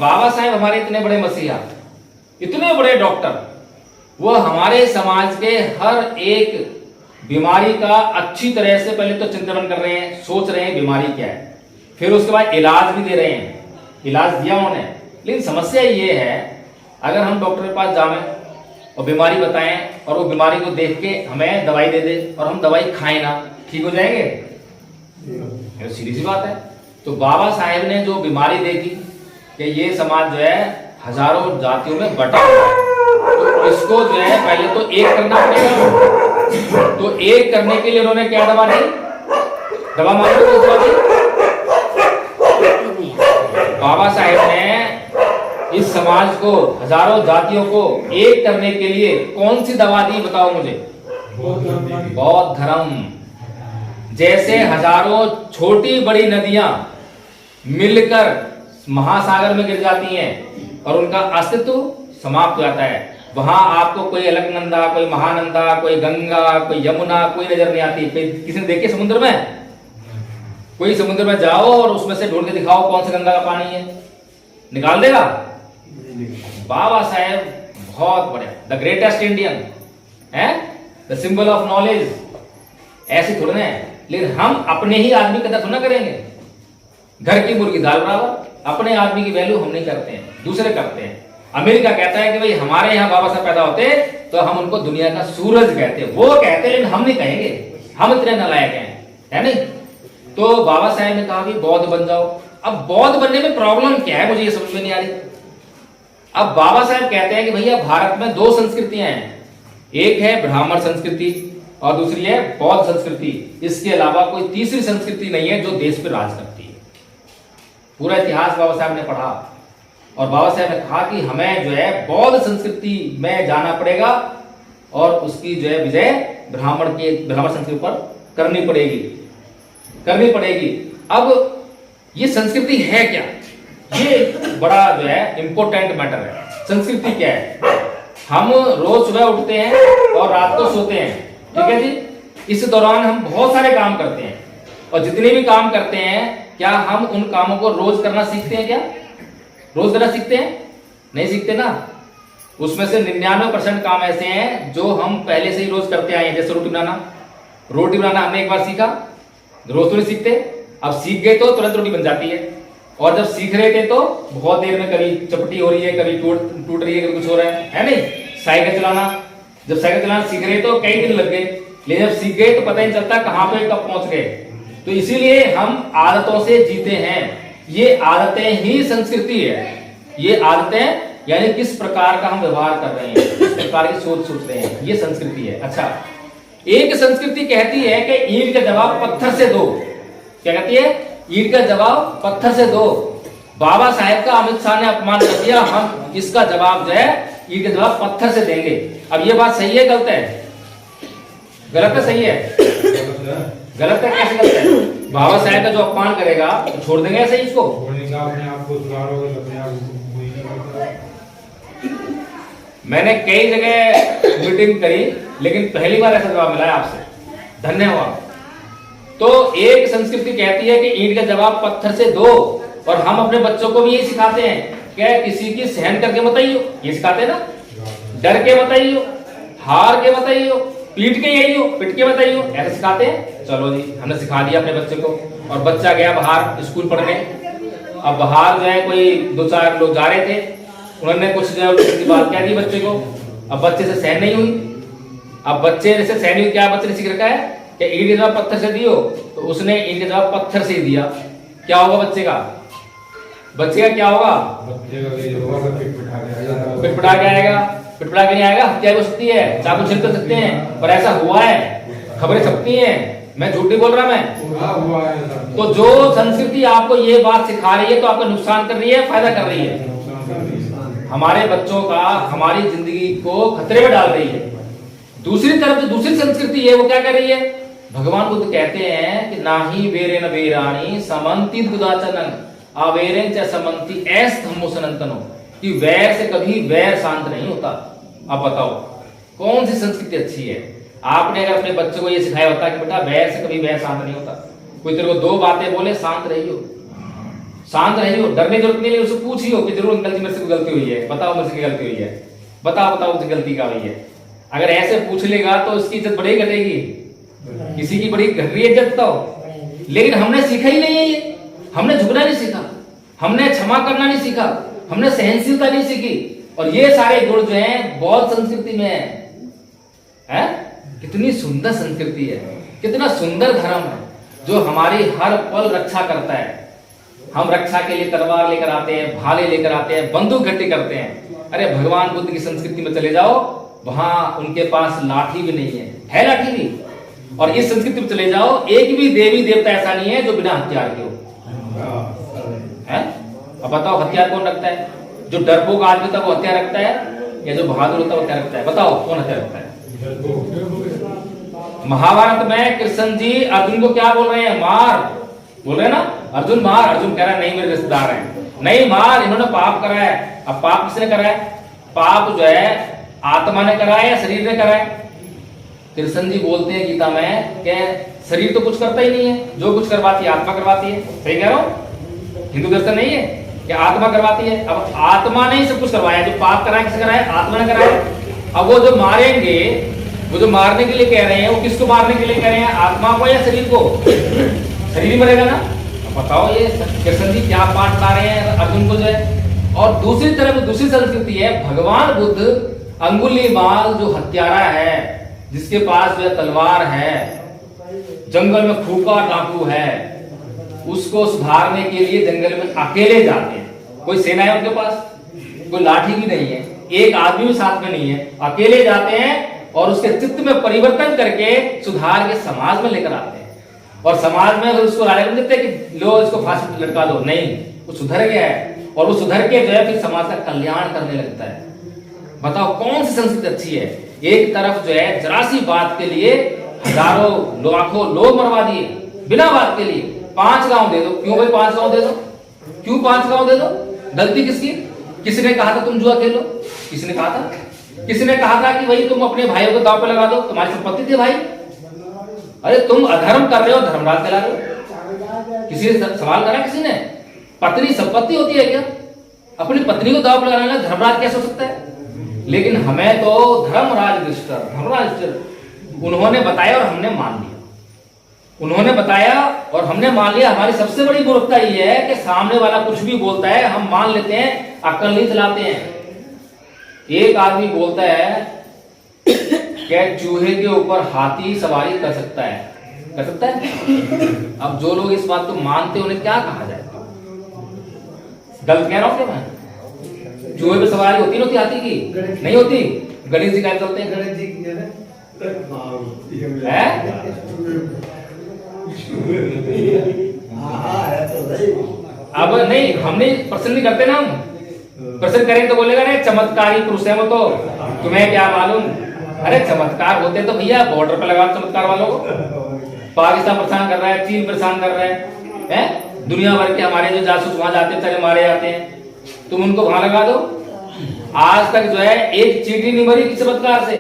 बाबा साहेब हमारे इतने बड़े मसीहा, इतने बड़े डॉक्टर, वो हमारे समाज के हर एक बीमारी का अच्छी तरह से पहले तो चिंतन कर रहे हैं, सोच रहे हैं बीमारी क्या है, फिर उसके बाद इलाज भी दे रहे हैं, इलाज दिया उन्होंने। लेकिन समस्या ये है, अगर हम डॉक्टर के पास जाएं और बीमारी बताएं और वो बीमारी को देख के हमें दवाई दे दे और हम दवाई खाएं ना, ठीक हो जाएंगे? सीधी सी बात है। तो बाबा साहेब ने जो बीमारी देखी कि ये समाज जो है हजारों जातियों में बटा हुआ है, तो इसको जो है पहले तो एक करना पड़ेगा। तो एक करने के लिए उन्होंने क्या दवा दी? दवा मालूम है दवा दी? बाबा साहेब ने इस समाज को, हजारों जातियों को एक करने के लिए कौन सी दवा दी बताओ मुझे? बौद्ध धर्म। जैसे हजारों छोटी बड़ी नदियां मिलकर महासागर में गिर जाती हैं और उनका अस्तित्व समाप्त हो जाता है, वहां आपको कोई अलकनंदा, कोई महानंदा, कोई गंगा, कोई यमुना कोई नजर नहीं आती। किसी ने देखे समुद्र में? कोई समुद्र में जाओ और उसमें से ढूंढ के दिखाओ कौन सा गंगा का पानी है, निकाल देगा? बाबा साहेब बहुत बड़े, द ग्रेटेस्ट इंडियन है, द सिंबल ऑफ नॉलेज, ऐसे थोड़े हैं। लेकिन हम अपने ही आदमी की कदर थोड़ा करेंगे। घर की मुर्गी दाल बराबर, अपने आदमी की वैल्यू हम नहीं करते हैं, दूसरे करते हैं। अमेरिका कहता है कि भाई हमारे यहाँ बाबा साहब पैदा होते तो हम उनको दुनिया का सूरज कहते, वो कहते, लेकिन हम नहीं कहेंगे, हम इतने नालायक हैं, है नहीं? तो बाबा साहेब ने कहा कि बौद्ध बन जाओ। अब बौद्ध बनने में प्रॉब्लम क्या है, मुझे ये समझ में नहीं आ रही। अब बाबा साहब कहते हैं कि भैया भारत में दो संस्कृतियां हैं, एक है ब्राह्मण संस्कृति और दूसरी है बौद्ध संस्कृति। इसके अलावा कोई तीसरी संस्कृति नहीं है जो देश पर राज करती है। पूरा इतिहास बाबा साहब ने पढ़ा और बाबा साहब ने कहा कि हमें जो है बौद्ध संस्कृति में जाना पड़ेगा और उसकी जो है विजय ब्राह्मण संस्कृति पर करनी पड़ेगी। अब ये संस्कृति है क्या? ये बड़ा जो है इंपॉर्टेंट मैटर है। संस्कृति क्या है? हम रोज सुबह उठते हैं और रात को सोते हैं, ठीक है जी। इस दौरान हम बहुत सारे काम करते हैं और जितने भी काम करते हैं, क्या हम उन कामों को रोज करना सीखते हैं? क्या रोज करना सीखते हैं? नहीं सीखते ना। उसमें से 99% काम ऐसे हैं जो हम पहले से ही रोज करते आए हैं। जैसे रोटी बनाना हमने एक बार सीखा, रोज तो नहीं सीखते। अब सीख गए तो तुरंत रोटी बन जाती है, और जब सीख रहे थे तो बहुत देर में कभी चपटी हो रही है, कभी टूट रही है, कभी कुछ हो रहा है नहीं? साइकिल चलाना, जब साइकिल चलाना सीख रहे तो कई दिन लग गए, लेकिन जब सीख गए तो पता ही नहीं चलता कहां पे कब पहुंच गए। तो इसीलिए हम आदतों से जीते हैं। ये आदतें ही संस्कृति है। ये आदतें यानी किस प्रकार का हम व्यवहार कर रहे हैं, किस प्रकार की सोच रहे हैं, ये संस्कृति है। अच्छा, एक संस्कृति कहती है कि ईंट का जवाब पत्थर से दो। क्या कहती है? ईंट का जवाब पत्थर से दो। बाबा साहेब का अमित शाह ने अपमान कर दिया, हम इसका जवाब जो है ईंट का जवाब पत्थर से देंगे। अब ये बात सही है गलत है? गलत है? सही है? गलत है? कैसे गलत है? बाबा साहेब का जो अपमान करेगा तो छोड़ देंगे ऐसे ही इसको? मैंने कई जगह मीटिंग करी, लेकिन पहली बार ऐसा जवाब मिला है आपसे, धन्यवाद। तो एक संस्कृति कहती है कि ईंट का जवाब पत्थर से दो, और हम अपने बच्चों को भी यही सिखाते हैं, क्या किसी की सहन करके बताइयो, ये सिखाते हैं ना, डर के बताइयो, हार के बताइयो, पीट के यही हो, पिट के बताइयो, ऐसे सिखाते हैं। चलो जी, हमने सिखा दिया अपने बच्चे को, और बच्चा गया बाहर स्कूल पढ़ने। अब बाहर जो है कोई 2-4 लोग जा रहे थे, उन्होंने कुछ जो बात कह दी बच्चे को, अब बच्चे से सहन नहीं हुई। अब बच्चे से सहन हुई, क्या बच्चे ने सीख रखा है कि ईंट का जवाब पत्थर से दियो, तो उसने ईंट का जवाब पत्थर से ही दिया। क्या होगा बच्चे का? क्या होगा? पिटपटा के आएगा, पिटपटा के नहीं आएगा, हत्या हो सकती है, चाकू छीन कर सकते हैं। पर ऐसा हुआ है, खबरें छपती हैं, मैं झूठ नहीं बोल रहा मैं। तो जो संस्कृति आपको ये बात सिखा रही है तो आपका नुकसान कर रही है, फायदा कर रही है? हमारे बच्चों का, हमारी जिंदगी को खतरे में डाल रही है। दूसरी तरफ जो दूसरी संस्कृति है वो क्या कर रही है? भगवान बुद्ध कहते हैं कि नाही वेरेन वेराणी समंति दुदाचनन अवेरेन च समंति ऐस धम्मो सनातनो, कि वैर से कभी वैर शांत नहीं होता। अब बताओ कौन सी संस्कृति अच्छी है? आपने अगर अपने बच्चों को ये सिखाया होता कि बेटा वैर से कभी वैर शांत नहीं होता, कोई तेरे को 2 बातें बोले शांत रहियो, शांत रहियो, डरने की जरूरत नहीं है, उससे पूछियो कि जरूर अंकल जी मेरे से कोई गलती हुई है, बताओ मेरे से क्या गलती हुई है, बताओ बताओ मुझे गलती क्या हुई है। अगर ऐसे पूछ लेगा तो उसकी इज्जत बढ़ेगी घटेगी? किसी की बड़ी घट रही है इज्जत तो। लेकिन हमने सीखा ही नहीं है ये, हमने झुकना नहीं सीखा, हमने क्षमा करना नहीं सीखा, हमने सहनशीलता नहीं सीखी। और ये सारे गुण जो हैं बौद्ध संस्कृति में है। कितनी सुंदर संस्कृति है, कितना सुंदर धर्म है जो हमारी हर पल रक्षा करता है। हम रक्षा के लिए तलवार लेकर आते हैं, भाले लेकर आते हैं, बंदूक गट्टी करते हैं। अरे भगवान बुद्ध की संस्कृति में चले जाओ, वहां उनके पास लाठी भी नहीं है लाठी भी। और इस संस्कृति में चले जाओ, एक भी देवी देवता ऐसा नहीं है जो बिना हथियार के हो। है? अब बताओ हथियार कौन रखता है? जो डरपोक आदमी होता है वो हथियार रखता है, या जो बहादुर होता है वो हथियार रखता है? बताओ कौन हथियार रखता है? महाभारत में कृष्ण जी अर्जुन को क्या बोल रहे हैं? मार बोल रहे हैं ना, अर्जुन मार। अर्जुन कह रहा है नहीं मेरे रिश्तेदार हैं, नहीं मार, इन्होंने पाप करा है। अब पाप किसने करा है? पाप जो है आत्मा ने करा है या शरीर ने करा है? कृष्ण जी बोलते हैं गीता में कि शरीर तो कुछ करता ही नहीं है, जो कुछ करवाती है आत्मा करवाती है। सही कह रहा हूं? हिंदू दर्शन नहीं है कि आत्मा करवाती है। अब आत्मा ने ही सब कुछ करवाया, जो पाप कराया किसने कराया? आत्मा ने कराया। अब वो जो मारेंगे, वो जो मारने के लिए कह रहे हैं, वो किसको मारने के लिए कह रहे हैं? आत्मा को या शरीर को? शरीर ही मरेगा ना। बताओ ये कृष्ण जी क्या पाठ ला रहे हैं अर्जुन को जो है। और दूसरी तरफ दूसरी संस्कृति है, भगवान बुद्ध अंगुलीमाल जो हत्यारा है, जिसके पास जो तलवार है, जंगल में फूका डाकू है, उसको सुधारने के लिए जंगल में अकेले जाते हैं। कोई सेना है उनके पास, कोई लाठी भी नहीं है, एक आदमी भी साथ में नहीं है, अकेले जाते हैं और उसके चित्त में परिवर्तन करके सुधार के समाज में लेकर आते हैं। और समाज में अगर उसको राजा देते हैं कि लो इसको फांसी पर लटका दो, नहीं, वो सुधर गया है और वो सुधर के जो है फिर समाज का कल्याण करने लगता है। बताओ कौन सी संस्कृति अच्छी है? एक तरफ जो है जरा सी बात के लिए हजारों लाखों लोग मरवा दिए, बिना बात के लिए 5 गांव दे दो। क्यों भाई 5 गांव दे दो? क्यों 5 गांव दे दो? गलती किसकी? किसने कहा था तुम जुआ खेलो? किसने कहा था? किसने कहा था कि भाई तुम अपने भाइयों को दांव पे लगा दो, तुम्हारी संपत्ति थी भाई? अरे तुम अधर्म कर रहे हो, धर्मराज चला रहे हो। किसी ने सवाल करा? किसी ने? पत्नी संपत्ति होती है क्या? अपनी पत्नी को दांव पे लगाने वाला धर्मराज कैसे हो सकता है? लेकिन हमें तो धर्मराज उन्होंने बताया और हमने मान लिया। उन्होंने बताया और हमने मान लिया। हमारी सबसे बड़ी मूर्खता ये है कि सामने वाला कुछ भी बोलता है हम मान लेते हैं, अक्ल नहीं चलाते हैं। एक आदमी बोलता है कि चूहे के ऊपर हाथी सवारी कर सकता है, कर सकता है। अब जो लोग इस बात को मानते हैं उन्हें क्या कहा जाए? गलत कह रहा हूं क्या मैं? चूहे पे सवारी होती नहीं होती हाथी की? नहीं होती। गणेश जी क्या चलते हैं? गणेश जी अब नहीं, हमने प्रश्न नहीं करते ना। हम प्रश्न करें तो बोलेगा ना चमत्कारी पुरुष है वो, तो तुम्हें क्या मालूम? अरे चमत्कार होते तो भैया बॉर्डर पे लगा चमत्कार वालों को। पाकिस्तान परेशान कर रहा है, चीन परेशान कर रहा है, दुनिया भर के हमारे जो जासूस वहां जाते हैं मारे जाते हैं, तुम उनको वहां लगा दो। आज तक जो है एक चींटी नहीं मरी किसी चमत्कार से।